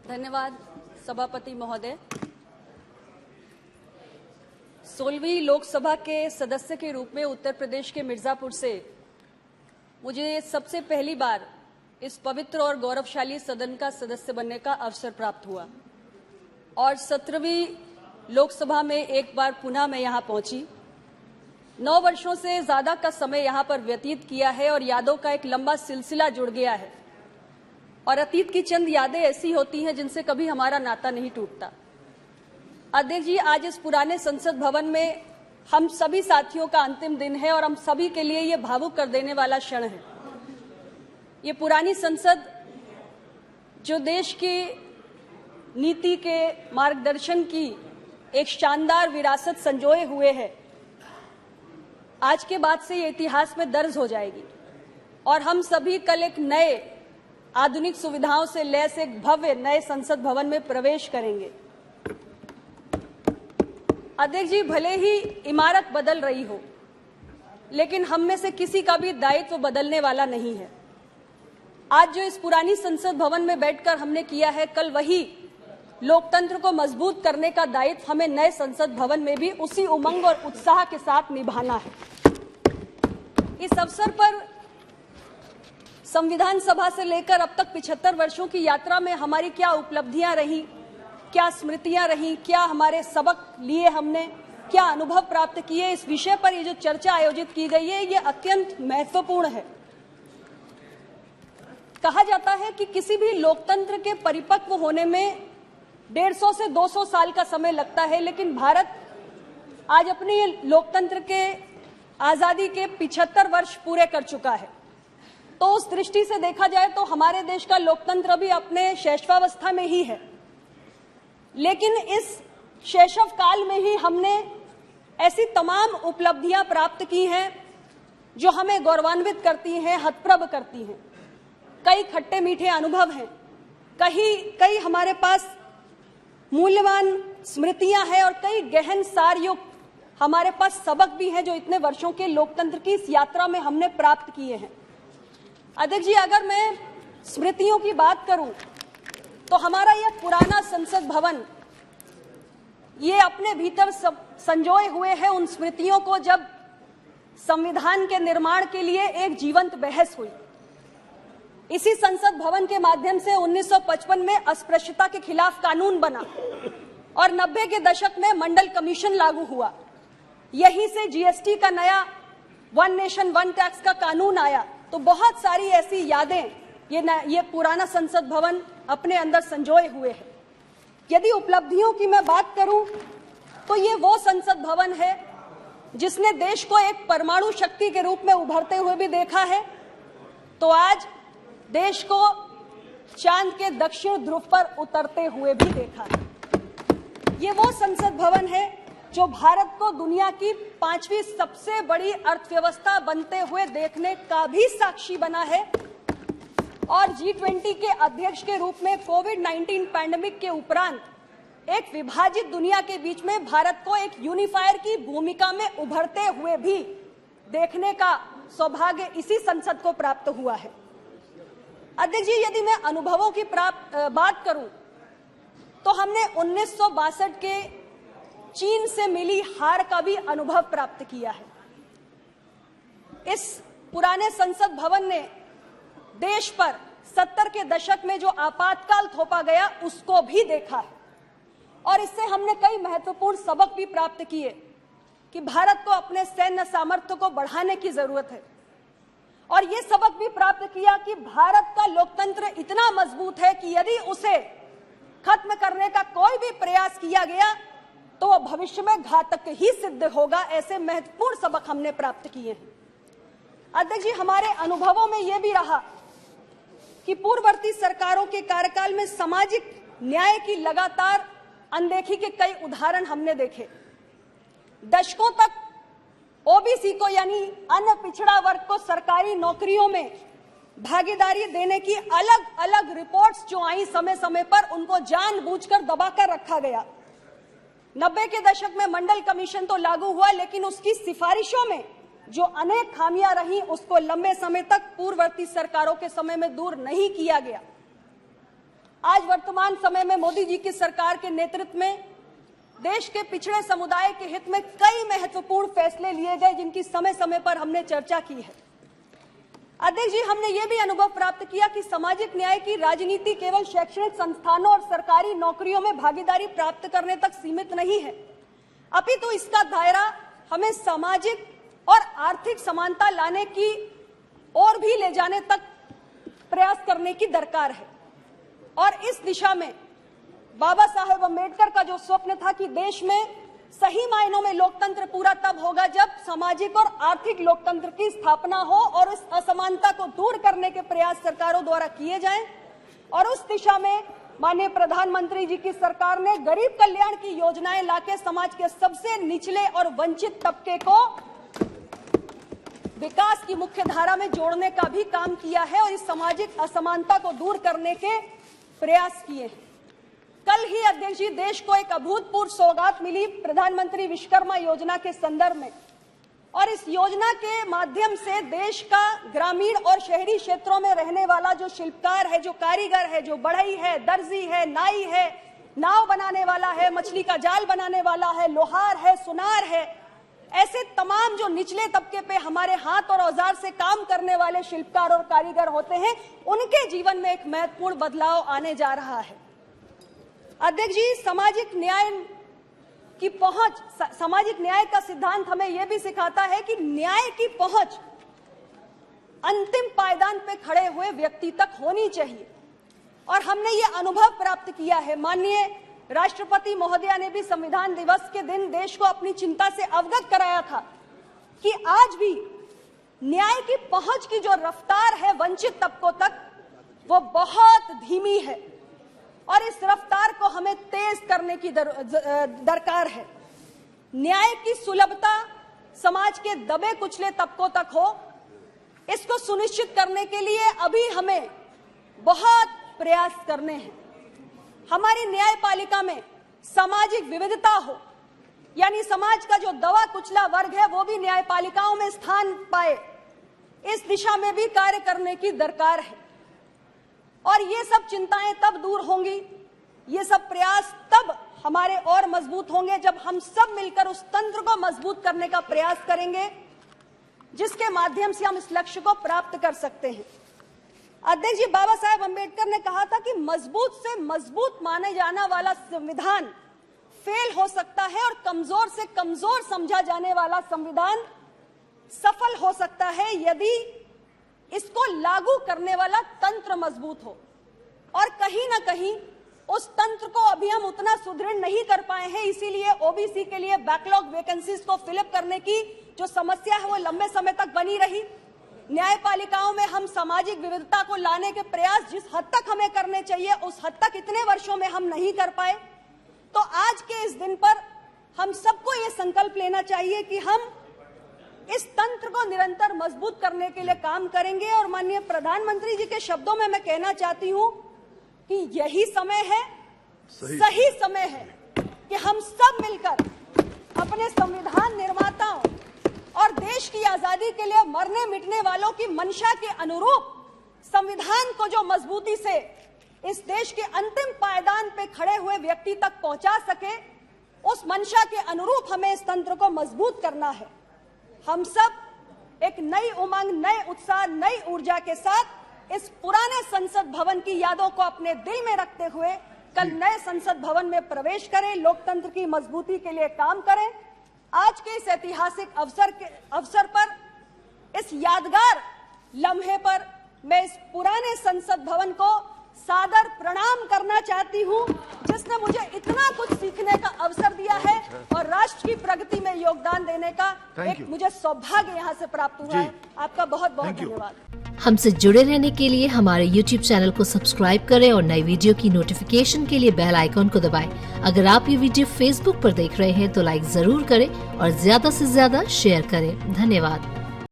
धन्यवाद सभापति महोदय। 16वीं लोकसभा के सदस्य के रूप में उत्तर प्रदेश के मिर्जापुर से मुझे सबसे पहली बार इस पवित्र और गौरवशाली सदन का सदस्य बनने का अवसर प्राप्त हुआ और 17वीं लोकसभा में एक बार पुनः मैं यहां पहुंची। 9 वर्षों से ज्यादा का समय यहां पर व्यतीत किया है और यादों का एक लंबा सिलसिला जुड़ गया है और अतीत की चंद यादें ऐसी होती हैं जिनसे कभी हमारा नाता नहीं टूटता। अध्यक्ष जी, आज इस पुराने संसद भवन में हम सभी साथियों का अंतिम दिन है और हम सभी के लिए ये भावुक कर देने वाला क्षण है। ये पुरानी संसद जो देश की नीति के मार्गदर्शन की एक शानदार विरासत संजोए हुए है, आज के बाद से ये इतिहास में दर्ज हो जाएगी और हम सभी कल एक नए आधुनिक सुविधाओं से लैस एक भव्य नए संसद भवन में प्रवेश करेंगे। अध्यक्ष जी, भले ही इमारत बदल रही हो, लेकिन हम में से किसी का भी दायित्व बदलने वाला नहीं है। आज जो इस पुरानी संसद भवन में बैठकर हमने किया है, कल वही लोकतंत्र को मजबूत करने का दायित्व हमें नए संसद भवन में भी उसी उमंग और उत्साह के साथ निभाना है। इस अवसर पर संविधान सभा से लेकर अब तक 75 वर्षों की यात्रा में हमारी क्या उपलब्धियां रही, क्या स्मृतियां रही, क्या हमारे सबक लिए हमने, क्या अनुभव प्राप्त किए, इस विषय पर ये जो चर्चा आयोजित की गई है, ये अत्यंत महत्वपूर्ण है। कहा जाता है कि किसी भी लोकतंत्र के परिपक्व होने में 150 से 200 साल का समय लगता है, लेकिन भारत आज अपने लोकतंत्र के आजादी के 75 वर्ष पूरे कर चुका है। तो उस दृष्टि से देखा जाए तो हमारे देश का लोकतंत्र भी अपने शैशवावस्था में ही है, लेकिन इस शैशव काल में ही हमने ऐसी तमाम उपलब्धियां प्राप्त की हैं जो हमें गौरवान्वित करती हैं, हतप्रभ करती हैं। कई खट्टे मीठे अनुभव हैं, कई हमारे पास मूल्यवान स्मृतियां हैं और कई गहन सारयुक्त हमारे पास सबक भी हैं जो इतने वर्षों के लोकतंत्र की इस यात्रा में हमने प्राप्त किए हैं। अध्यक्ष जी, अगर मैं स्मृतियों की बात करूं तो हमारा यह पुराना संसद भवन ये अपने भीतर संजोए हुए है उन स्मृतियों को जब संविधान के निर्माण के लिए एक जीवंत बहस हुई। इसी संसद भवन के माध्यम से 1955 में अस्पृश्यता के खिलाफ कानून बना और 90 के दशक में मंडल कमीशन लागू हुआ। यहीं से जीएसटी का नया वन नेशन वन टैक्स का कानून आया। तो बहुत सारी ऐसी यादें ये पुराना संसद भवन अपने अंदर संजोए हुए है। यदि उपलब्धियों की मैं बात करूं तो ये वो संसद भवन है जिसने देश को एक परमाणु शक्ति के रूप में उभरते हुए भी देखा है, तो आज देश को चांद के दक्षिण ध्रुव पर उतरते हुए भी देखा है। ये वो संसद भवन है जो भारत को दुनिया की 5वीं सबसे बड़ी अर्थव्यवस्था बनते हुए देखने का भी साक्षी बना है और G20 के अध्यक्ष के रूप में कोविड-19 पैंडेमिक के उपरांत एक विभाजित दुनिया के बीच में भारत को एक यूनिफायर की भूमिका में उभरते हुए भी देखने का सौभाग्य इसी संसद को प्राप्त हुआ है। अध्यक्ष जी, यदि मैं अनुभवों की बात करूं तो हमने 1962 के चीन से मिली हार का भी अनुभव प्राप्त किया है। इस पुराने संसद भवन ने देश पर 70 के दशक में जो आपातकाल थोपा गया उसको भी देखा है और इससे हमने कई महत्वपूर्ण सबक भी प्राप्त किए कि भारत को अपने सैन्य सामर्थ्य को बढ़ाने की जरूरत है और ये सबक भी प्राप्त किया कि भारत का लोकतंत्र इतना मजबूत है कि यदि उसे खत्म करने का कोई भी प्रयास किया गया तो वह भविष्य में घातक ही सिद्ध होगा। ऐसे महत्वपूर्ण सबक हमने प्राप्त किए हैं। अध्यक्ष जी, हमारे अनुभवों में यह भी रहा कि पूर्ववर्ती सरकारों के कार्यकाल में सामाजिक न्याय की लगातार अनदेखी के कई उदाहरण हमने देखे। दशकों तक ओबीसी को यानी अन्य पिछड़ा वर्ग को सरकारी नौकरियों में भागीदारी देने की अलग अलग रिपोर्ट्स जो आई, समय समय पर उनको जानबूझकर दबाकर रखा गया। 90 के दशक में मंडल कमीशन तो लागू हुआ, लेकिन उसकी सिफारिशों में जो अनेक खामियां रही उसको लंबे समय तक पूर्ववर्ती सरकारों के समय में दूर नहीं किया गया। आज वर्तमान समय में मोदी जी की सरकार के नेतृत्व में देश के पिछड़े समुदाय के हित में कई महत्वपूर्ण फैसले लिए गए, जिनकी समय समय पर हमने चर्चा की है। अध्यक्ष जी, हमने ये भी अनुभव प्राप्त किया कि सामाजिक न्याय की राजनीति केवल शैक्षणिक संस्थानों और सरकारी नौकरियों में भागीदारी प्राप्त करने तक सीमित नहीं है, अपितु इसका दायरा हमें सामाजिक और आर्थिक समानता लाने की ओर भी ले जाने तक प्रयास करने की दरकार है। और इस दिशा में बाबा साहेब अम्बेडकर का जो स्वप्न था कि देश में सही मायनों में लोकतंत्र पूरा तब होगा जब सामाजिक और आर्थिक लोकतंत्र की स्थापना हो और इस असमानता को दूर करने के प्रयास सरकारों द्वारा किए जाएं। और उस दिशा में माननीय प्रधानमंत्री जी की सरकार ने गरीब कल्याण की योजनाएं लाके समाज के सबसे निचले और वंचित तबके को विकास की मुख्य धारा में जोड़ने का भी काम किया है और इस सामाजिक असमानता को दूर करने के प्रयास किए हैं। कल ही अध्यक्ष जी, देश को एक अभूतपूर्व सौगात मिली प्रधानमंत्री विश्वकर्मा योजना के संदर्भ में, और इस योजना के माध्यम से देश का ग्रामीण और शहरी क्षेत्रों में रहने वाला जो शिल्पकार है, जो कारीगर है, जो बढ़ई है, दर्जी है, नाई है, नाव बनाने वाला है, मछली का जाल बनाने वाला है, लोहार है, सुनार है, ऐसे तमाम जो निचले तबके पे हमारे हाथ और औजार से काम करने वाले शिल्पकार और कारीगर होते हैं, उनके जीवन में एक महत्वपूर्ण बदलाव आने जा रहा है। अध्यक्ष जी, सामाजिक न्याय का सिद्धांत हमें यह भी सिखाता है कि न्याय की पहुंच अंतिम पायदान पे खड़े हुए व्यक्ति तक होनी चाहिए। और हमने ये अनुभव प्राप्त किया है। माननीय राष्ट्रपति महोदया ने भी संविधान दिवस के दिन देश को अपनी चिंता से अवगत कराया था कि आज भी न्याय की पहुंच की जो रफ्तार है वंचित तबकों तक, वो बहुत धीमी है और इस रफ्तार को हमें तेज करने की दरकार है। न्याय की सुलभता समाज के दबे कुचले तबकों तक हो, इसको सुनिश्चित करने के लिए अभी हमें बहुत प्रयास करने हैं। हमारी न्यायपालिका में सामाजिक विविधता हो, यानी समाज का जो दबा कुचला वर्ग है वो भी न्यायपालिकाओं में स्थान पाए, इस दिशा में भी कार्य करने की दरकार है। और ये सब चिंताएं तब दूर होंगी, ये सब प्रयास तब हमारे और मजबूत होंगे जब हम सब मिलकर उस तंत्र को मजबूत करने का प्रयास करेंगे जिसके माध्यम से हम इस लक्ष्य को प्राप्त कर सकते हैं। अध्यक्ष जी, बाबा साहेब अम्बेडकर ने कहा था कि मजबूत से मजबूत माने जाने वाला संविधान फेल हो सकता है और कमजोर से कमजोर समझा जाने वाला संविधान सफल हो सकता है यदि इसको लागू करने वाला तंत्र मजबूत हो। और कहीं ना कहीं उस तंत्र को अभी हम उतना सुदृढ़ नहीं कर पाए हैं, इसीलिए ओबीसी के लिए बैकलॉग वैकेंसीज को फिलअप करने की जो समस्या है वो लंबे समय तक बनी रही। न्यायपालिकाओं में हम सामाजिक विविधता को लाने के प्रयास जिस हद तक हमें करने चाहिए उस हद तक इतने वर्षों में हम नहीं कर पाए। तो आज के इस दिन पर हम सबको ये संकल्प लेना चाहिए कि हम इस तंत्र को निरंतर मजबूत करने के लिए काम करेंगे। और माननीय प्रधानमंत्री जी के शब्दों में मैं कहना चाहती हूं कि यही समय है, सही समय है कि हम सब मिलकर अपने संविधान निर्माताओं और देश की आजादी के लिए मरने मिटने वालों की मंशा के अनुरूप संविधान को जो मजबूती से इस देश के अंतिम पायदान पे खड़े हुए व्यक्ति तक पहुंचा सके, उस मंशा के अनुरूप हमें इस तंत्र को मजबूत करना है। हम सब एक नई उमंग, नए उत्साह, नई ऊर्जा के साथ इस पुराने संसद भवन की यादों को अपने दिल में रखते हुए कल नए संसद भवन में प्रवेश करें, लोकतंत्र की मजबूती के लिए काम करें। आज के इस ऐतिहासिक अवसर पर, इस यादगार लम्हे पर मैं इस पुराने संसद भवन को सादर प्रणाम करना चाहती हूं, जिसने मुझे इतना कुछ सीखने का अवसर दिया है और राष्ट्र की प्रगति में योगदान देने का एक मुझे सौभाग्य यहां से प्राप्त हुआ है। आपका बहुत बहुत धन्यवाद। हमसे जुड़े रहने के लिए हमारे YouTube चैनल को सब्सक्राइब करें और नई वीडियो की नोटिफिकेशन के लिए बेल आइकॉन को दबाएं। अगर आप ये वीडियो Facebook पर देख रहे हैं तो लाइक जरूर करें और ज्यादा से ज्यादा शेयर करें। धन्यवाद।